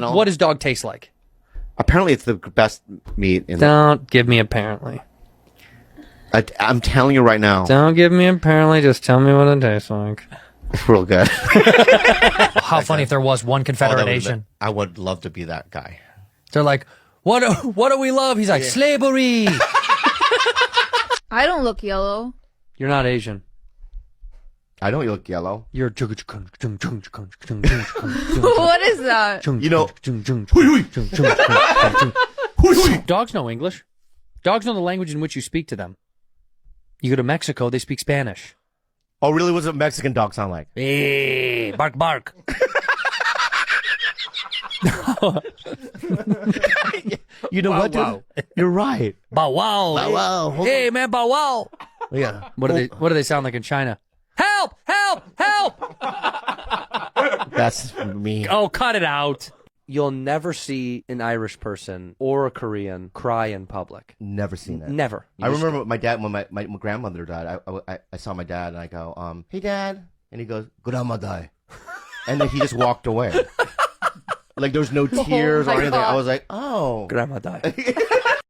What does dog taste like? Apparently, it's the best meat. Don't give me apparently. I'm telling you right now. Don't give me apparently. Just tell me what it tastes like. It's real good. How funny if there was one Confederate nation. I would love to be that guy. They're like, what do we love? He's like, slavery. I don't look yellow. You're not Asian. I don't look yellow. You're. What is that? You know. Dogs know English. Dogs know the language in which you speak to them. You go to Mexico, they speak Spanish. Oh, really? What's a Mexican dog sound like? Hey, bark, bark. You know what, dude? wow. You're right. Bow wow. Bow wow. Hey, man, bow wow. Yeah. What do they sound like in China? Help, help, help. That's me. Oh, cut it out. You'll never see an Irish person or a Korean cry in public. Never seen that. Never. I remember my dad, when my grandmother died, I saw my dad and I go, hey, Dad. And he goes, Grandma died. And then he just walked away. Like, there was no tears or anything. God. I was like, oh. Grandma died.